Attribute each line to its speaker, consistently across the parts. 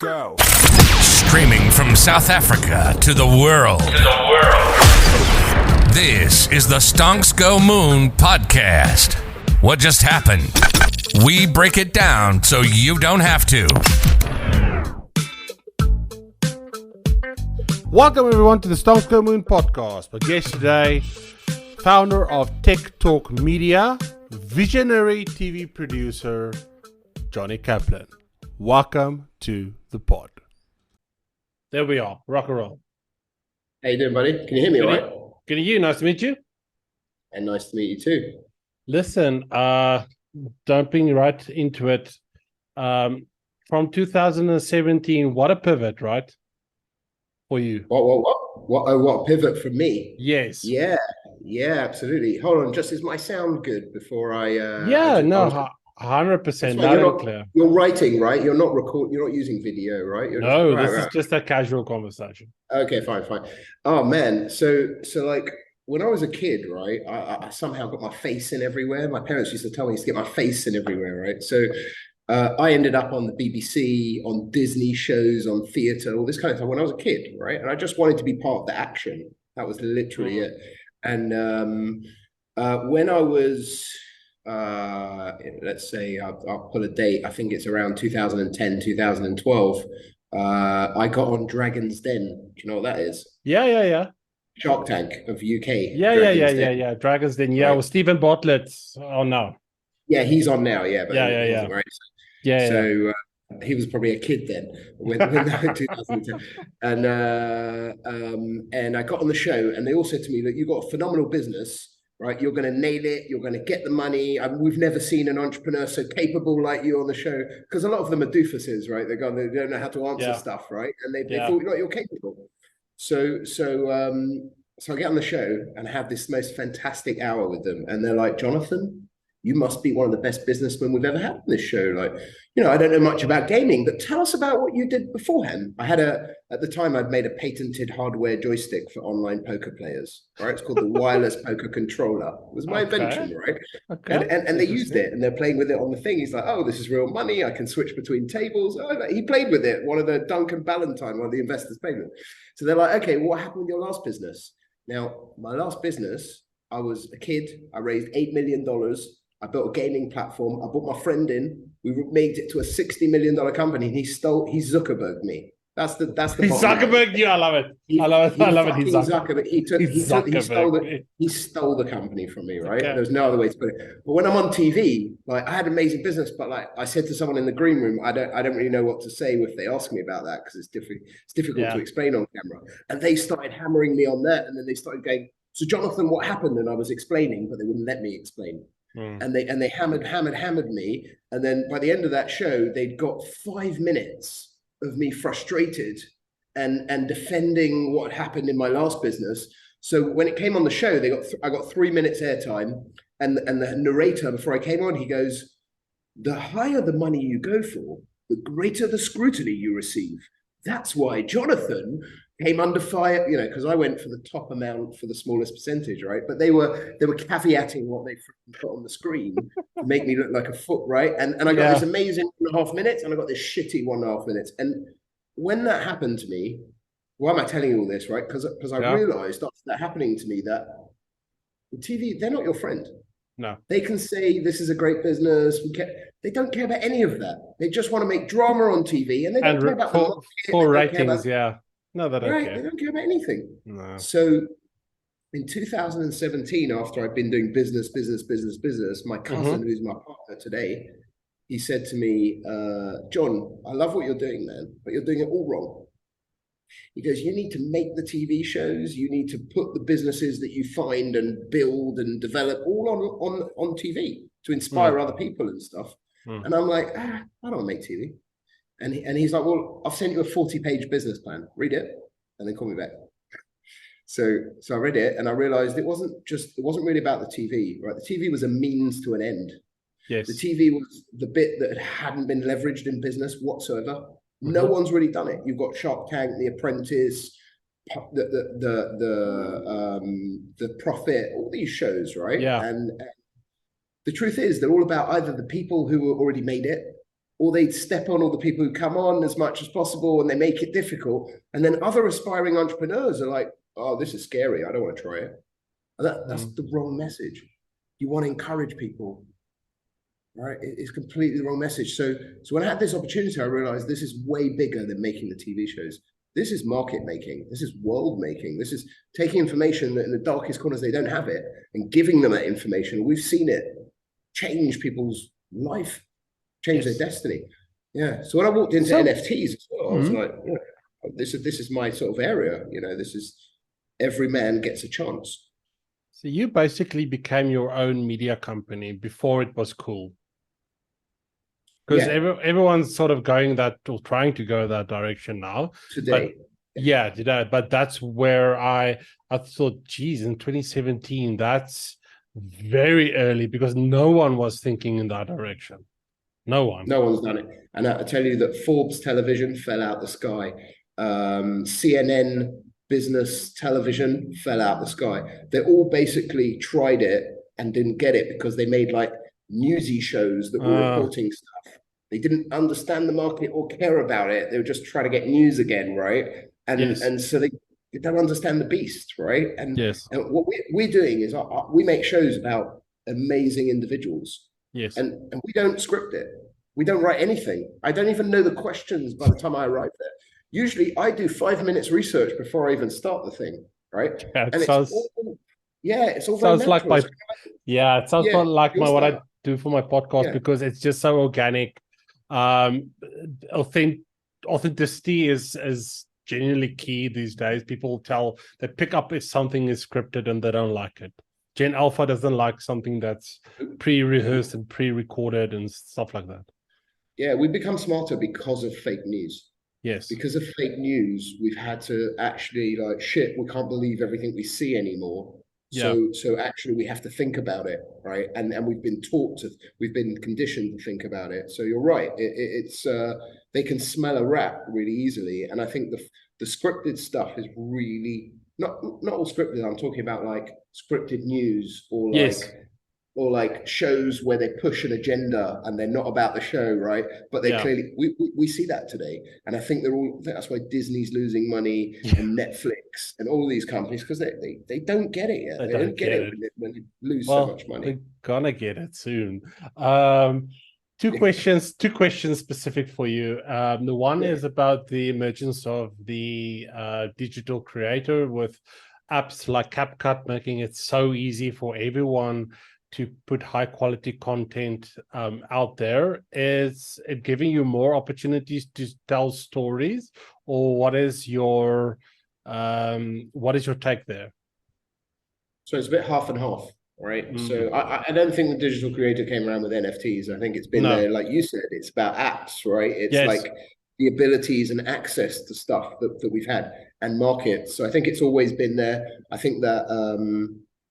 Speaker 1: go.
Speaker 2: Streaming from South Africa to the world. This is the Stonks Go Moon podcast. What just happened? We break it down so you don't have to.
Speaker 1: Welcome everyone to the Stonks Go Moon podcast. My guest today, founder of TechTalk Media, visionary TV producer, Jonny Caplan. Welcome to the pod. There we are. Rock and roll.
Speaker 3: How you doing, buddy? Can you hear me all right?
Speaker 1: Good to you. Nice to meet you.
Speaker 3: And nice to meet you too.
Speaker 1: Listen, jumping right into it. From 2017, what a pivot, right? For you.
Speaker 3: What pivot from me?
Speaker 1: Yes.
Speaker 3: Yeah, absolutely. Hold on, just is my sound good before I
Speaker 1: 100% loud and clear.
Speaker 3: You're writing, right? You're not using video, right?
Speaker 1: This is just a casual conversation.
Speaker 3: Okay, fine. Oh man, so like when I was a kid, right, I somehow got my face in everywhere. My parents used to tell me to get my face in everywhere, right? So I ended up on the BBC, on Disney shows, on theatre, all this kind of stuff when I was a kid, right? And I just wanted to be part of the action. That was literally it. And when I was, let's say, I'll pull a date, I think it's around 2010, 2012, I got on Dragon's Den. Do you know what that is?
Speaker 1: Yeah.
Speaker 3: Shark Tank of UK.
Speaker 1: Yeah. Dragon's Den. Yeah, right. With Stephen Bartlett. Oh, no.
Speaker 3: Yeah, he's on now. Yeah. But
Speaker 1: Yeah.
Speaker 3: Right?
Speaker 1: So
Speaker 3: he was probably a kid then when 2010. And I got on the show and they all said to me, look, you've got a phenomenal business, right? You're going to nail it. You're going to get the money. We've never seen an entrepreneur so capable like you on the show, because a lot of them are doofuses, right? They don't know how to answer stuff, right? And they thought, you're capable. So I get on the show and have this most fantastic hour with them. And they're like, Jonathan, you must be one of the best businessmen we've ever had on this show. Like, I don't know much about gaming, but tell us about what you did beforehand. At the time, I'd made a patented hardware joystick for online poker players, right? It's called the wireless poker controller. It was my invention, right? Okay. And they used it and they're playing with it on the thing. He's like, oh, this is real money. I can switch between tables. Oh, he played with it. One of the Duncan Ballantyne, one of the investors played with it. So they're like, okay, what happened with your last business? Now, my last business, I was a kid. I raised $8 million. I built a gaming platform. I brought my friend in. We made it to a $60 million company. And he Zuckerberged me. That's the
Speaker 1: He Zuckerberg you. I love it. I love it. He
Speaker 3: Zuckerberg. He stole the company from me, right?
Speaker 1: Okay.
Speaker 3: There's no other way to put it. But when I'm on TV, like I had amazing business, but like I said to someone in the green room, I don't really know what to say if they ask me about that, because it's difficult to explain on camera. And they started hammering me on that, and then they started going, so Jonathan, what happened? And I was explaining, but they wouldn't let me explain. And they hammered me. And then by the end of that show, they'd got 5 minutes of me frustrated and defending what happened in my last business. So when it came on the show, I got 3 minutes airtime, and the narrator, before I came on, he goes, the higher the money you go for, the greater the scrutiny you receive. That's why Jonathan came under fire, because I went for the top amount for the smallest percentage, right? But they were caveating what they put on the screen to make me look like a foot, right? And I got this amazing 1.5 minutes, and I got this shitty 1.5 minutes. And when that happened to me, why am I telling you all this, right? Because I realized after that happening to me that the TV, they're not your friend.
Speaker 1: No.
Speaker 3: They can say this is a great business. They don't care about any of that. They just want to make drama on TV, and they don't care about
Speaker 1: for ratings. No, they don't care.
Speaker 3: They don't care about anything.
Speaker 1: No.
Speaker 3: So in 2017, after I'd been doing business, my cousin, who's my partner today, he said to me, John, I love what you're doing, man, but you're doing it all wrong. He goes, you need to make the TV shows. You need to put the businesses that you find and build and develop all on TV to inspire other people and stuff. And I'm like, I don't make TV. And he's like, well, I've sent you a 40-page business plan. Read it and then call me back. So I read it and I realized it wasn't really about the TV, right? The TV was a means to an end.
Speaker 1: Yes.
Speaker 3: The TV was the bit that hadn't been leveraged in business whatsoever. No one's really done it. You've got Shark Tank, The Apprentice, the Prophet, all these shows, right?
Speaker 1: Yeah.
Speaker 3: And the truth is, they're all about either the people who already made it, or they step on all the people who come on as much as possible, and they make it difficult. And then other aspiring entrepreneurs are like, oh, this is scary, I don't want to try it. And that's the wrong message. You want to encourage people, right? It's completely the wrong message. So when I had this opportunity, I realized this is way bigger than making the TV shows. This is market making. This is world making. This is taking information that in the darkest corners they don't have it and giving them that information. We've seen it change people's life, change their destiny. Yeah. So when I walked into NFTs as well, I was like, this is my sort of area. This is every man gets a chance.
Speaker 1: So you basically became your own media company before it was cool. Because everyone's sort of going that or trying to go that direction now.
Speaker 3: Today.
Speaker 1: But that's where I thought, geez, in 2017, that's very early because no one was thinking in that direction. No one's
Speaker 3: done it. And I tell you that Forbes television fell out the sky. CNN business television fell out the sky. They all basically tried it and didn't get it because they made like newsy shows that were reporting stuff. They didn't understand the market or care about it. They were just trying to get news again, right? And so they don't understand the beast, right? And what we're doing is we make shows about amazing individuals.
Speaker 1: Yes.
Speaker 3: And we don't script it. We don't write anything. I don't even know the questions by the time I arrive there. Usually I do 5 minutes research before I even start the thing, right?
Speaker 1: Yeah,
Speaker 3: it's all
Speaker 1: sounds like what I do for my podcast because it's just so organic. Authenticity is genuinely key these days. People they pick up if something is scripted and they don't like it. Gen Alpha doesn't like something that's pre-rehearsed and pre-recorded and stuff like that.
Speaker 3: Yeah, we become smarter because of fake news.
Speaker 1: Yes.
Speaker 3: Because of fake news, we've had to actually we can't believe everything we see anymore. So actually we have to think about it, right? And we've been conditioned to think about it. So you're right. It's they can smell a rat really easily. And I think the scripted stuff is really not all scripted. I'm talking about like scripted news or like shows where they push an agenda and they're not about the show, right? But they clearly we see that today, and I think that's why Disney's losing money and Netflix and all these companies because they don't get it yet. They don't get it when they lose so much money.
Speaker 1: They're gonna get it soon. Two questions specific for you. The one is about the emergence of the digital creator with apps like CapCut, making it so easy for everyone to put high quality content out there. Is it giving you more opportunities to tell stories, or what is your take there?
Speaker 3: So it's a bit half and half, right? So I don't think the digital creator came around with NFTs. I think it's been there, like you said, it's about apps, right? It's like the abilities and access to stuff that we've had and markets. So I think it's always been there. I think that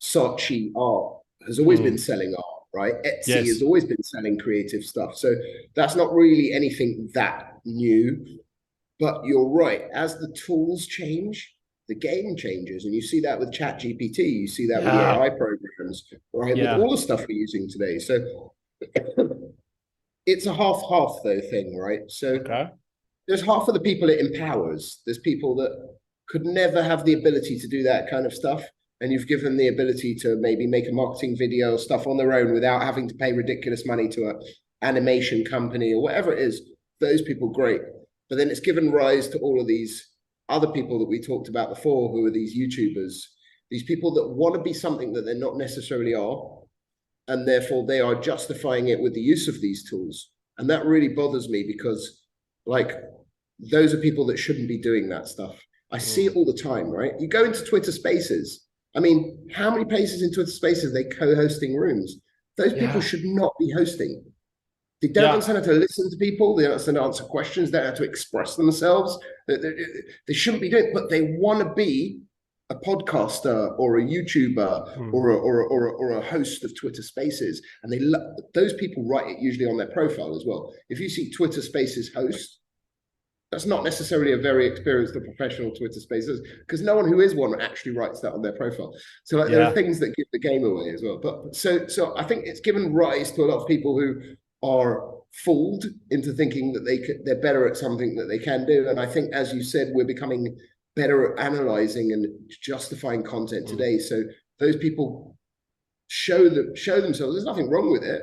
Speaker 3: Saatchi art has always been selling art, right? Etsy has always been selling creative stuff. So that's not really anything that new. But you're right. As the tools change, the game changes. And you see that with ChatGPT. You see that with the AI programs, right? With all the stuff we're using today. So it's a half-half, though, thing, right? So there's half of the people it empowers. There's people that could never have the ability to do that kind of stuff. And you've given the ability to maybe make a marketing video or stuff on their own without having to pay ridiculous money to an animation company or whatever it is. Those people, great. But then it's given rise to all of these other people that we talked about before, who are these YouTubers, these people that want to be something that they're not necessarily are, and therefore they are justifying it with the use of these tools. And that really bothers me because, like, those are people that shouldn't be doing that stuff. I see it all the time, right? You go into Twitter Spaces. I mean, how many places in Twitter Spaces are they co-hosting rooms? Those people should not be hosting. They don't understand how to listen to people. They don't understand how to answer questions. They don't know how to express themselves. They shouldn't be doing it, but they want to be a podcaster or a YouTuber or a host of Twitter Spaces. And those people write it usually on their profile as well. If you see Twitter Spaces host, that's not necessarily a very experienced or professional Twitter Spaces, because no one who is one actually writes that on their profile. So like, there are things that give the game away as well. But so I think it's given rise to a lot of people who are fooled into thinking that they're better at something that they can do. And I think, as you said, we're becoming better at analyzing and justifying content today. So those people show themselves. There's nothing wrong with it.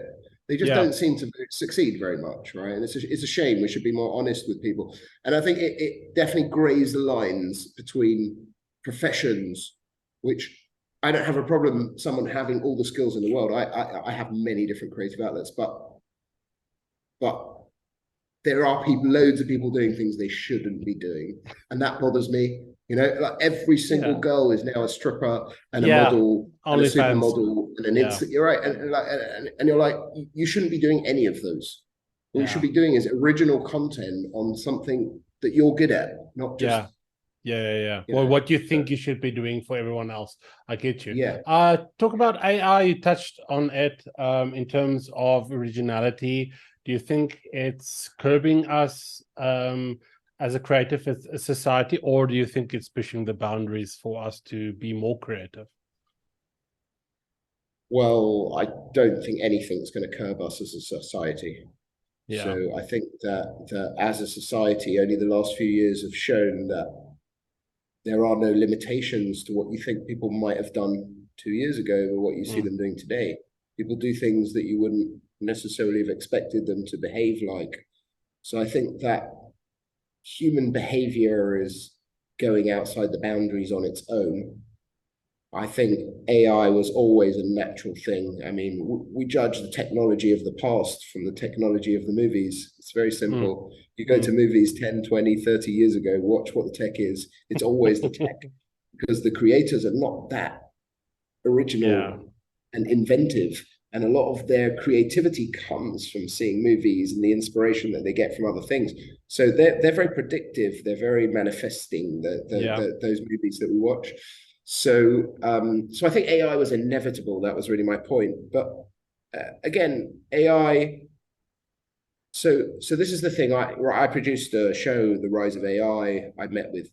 Speaker 3: They just don't seem to succeed very much, right? And it's a shame. We should be more honest with people. And I think it definitely grays the lines between professions, which I don't have a problem someone having all the skills in the world. I have many different creative outlets, but there are loads of people doing things they shouldn't be doing, and that bothers me. You know, like every single girl is now a stripper and a model and a supermodel and an instant. You're right, and you're like, you shouldn't be doing any of those. What you should be doing is original content on something that you're good at, not just.
Speaker 1: Well, what do you think you should be doing for everyone else? I get you. Talk about AI. You touched on it in terms of originality. Do you think it's curbing us as a creative society, or do you think it's pushing the boundaries for us to be more creative?
Speaker 3: Well, I don't think anything's going to curb us as a society. So I think that as a society, only the last few years have shown that there are no limitations to what you think people might have done 2 years ago or what you see them doing today. People do things that you wouldn't necessarily have expected them to behave like. So I think that human behavior is going outside the boundaries on its own. I think AI was always a natural thing. I mean, we judge the technology of the past from the technology of the movies. It's very simple. You go to movies 10, 20, 30 years ago, watch what the tech is. It's always the tech, because the creators are not that original and inventive. And a lot of their creativity comes from seeing movies and the inspiration that they get from other things. So they're very predictive. They're very manifesting, those movies that we watch. So I think AI was inevitable. That was really my point. But again, AI. So this is the thing. I produced a show, The Rise of AI. I met with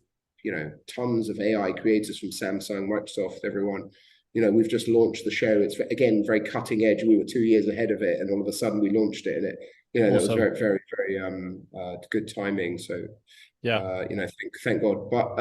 Speaker 3: tons of AI creators from Samsung, Microsoft, everyone. We've just launched the show. It's, again, very cutting edge. We were 2 years ahead of it, and all of a sudden we launched it, and it, awesome. That was very, very, very good timing. So, thank God. But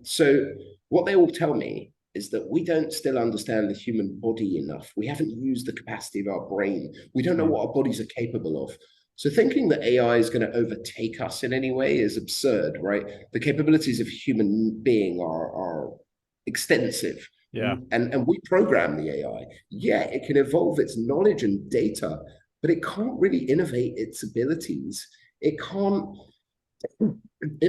Speaker 3: so what they all tell me is that we don't still understand the human body enough. We haven't used the capacity of our brain. We don't know what our bodies are capable of. So thinking that AI is going to overtake us in any way is absurd, right? The capabilities of human being are extensive. And we program the AI. It can evolve its knowledge and data, but it can't really innovate its abilities. It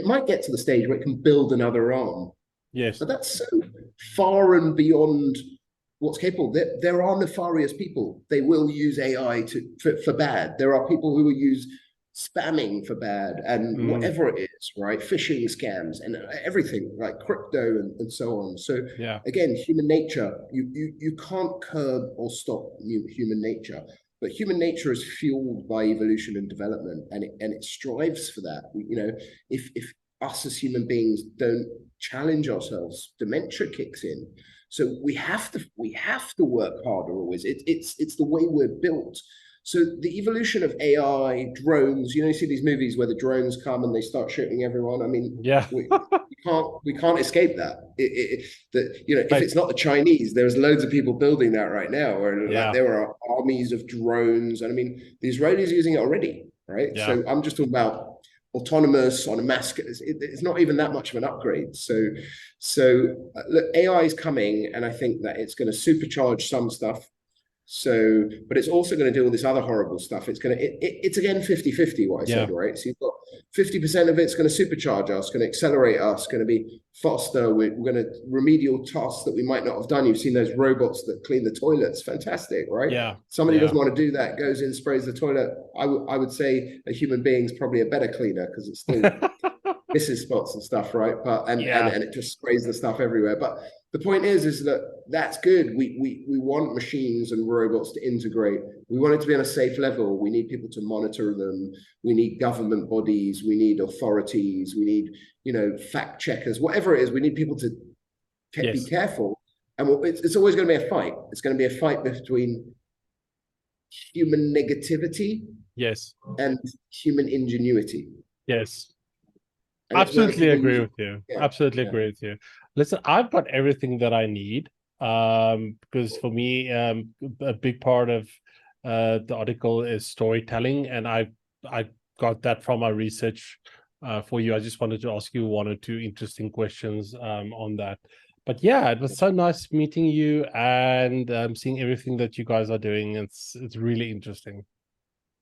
Speaker 3: might get to the stage where it can build another arm. But that's so far and beyond what's capable. There are nefarious people. They will use AI for bad. There are people who will use spamming for bad and whatever it is, right? Phishing scams and everything like crypto and so on. So again, human nature, you can't curb or stop human nature, but human nature is fueled by evolution and development, and it strives for that. If us as human beings don't challenge ourselves, dementia kicks in. So we have to work harder always. It's the way we're built. So the evolution of AI, drones, you see these movies where the drones come and they start shooting everyone. I mean, we can't escape that. If it's not the Chinese, there's loads of people building that right now, or there are armies of drones. And I mean, the Israelis are using it already, right? So I'm just talking about autonomous on a mass scale. It's not even that much of an upgrade. So look, AI is coming, and I think that it's going to supercharge some stuff. So, but it's also going to do all this other horrible stuff. It's again 50-50 what I said, right? So you've got 50% of it's going to supercharge us, going to accelerate us, going to be faster. We're going to remedial tasks that we might not have done. You've seen those robots that clean the toilets. Fantastic, right? Somebody doesn't want to do that, goes in, sprays the toilet. I would say a human being's probably a better cleaner, because it's still misses spots and stuff, right? But and it just sprays the stuff everywhere. But the point is that that's good. We want machines and robots to integrate. We want it to be on a safe level. We need people to monitor them. We need government bodies. We need authorities. We need fact checkers. Whatever it is, we need people to be careful. And it's always going to be a fight. It's going to be a fight between human negativity
Speaker 1: Yes.
Speaker 3: and human ingenuity.
Speaker 1: Yes.
Speaker 3: And
Speaker 1: Absolutely agree with you.
Speaker 3: Yeah,
Speaker 1: Absolutely agree with you. Listen, I've got everything that I need. Because for me, a big part of the article is storytelling, and I got that from my research for you. I just wanted to ask you one or two interesting questions on that. But yeah, it was so nice meeting you and seeing everything that you guys are doing. It's really interesting.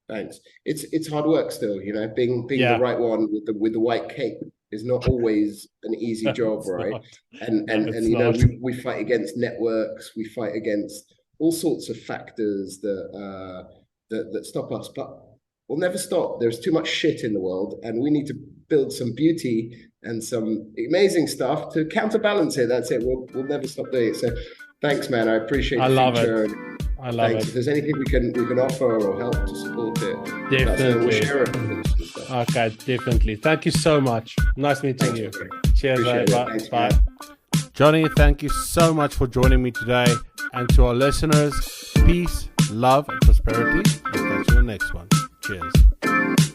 Speaker 3: Thanks. It's hard work still, being
Speaker 1: Yeah.
Speaker 3: the right one with the white cape is not always an easy
Speaker 1: No,
Speaker 3: job,
Speaker 1: it's
Speaker 3: right?
Speaker 1: not.
Speaker 3: And
Speaker 1: No,
Speaker 3: and
Speaker 1: it's
Speaker 3: and
Speaker 1: not.
Speaker 3: we fight against networks, we fight against all sorts of factors that stop us, but we'll never stop. There's too much shit in the world, and we need to build some beauty and some amazing stuff to counterbalance it. That's it. We'll never stop doing it. So thanks, man. I appreciate
Speaker 1: I
Speaker 3: the
Speaker 1: love
Speaker 3: feature.
Speaker 1: it. I love
Speaker 3: Thanks.
Speaker 1: it.
Speaker 3: If there's anything we can offer or help to support it,
Speaker 1: Definitely.
Speaker 3: we'll share it.
Speaker 1: Okay, definitely. Thank you so much. Nice meeting you. Cheers, mate. Bye.
Speaker 3: Thanks,
Speaker 1: Bye.
Speaker 3: man.
Speaker 1: Jonny, thank you so much for joining me today. And to our listeners, peace, love, and prosperity. I'll catch you in the next one. Cheers.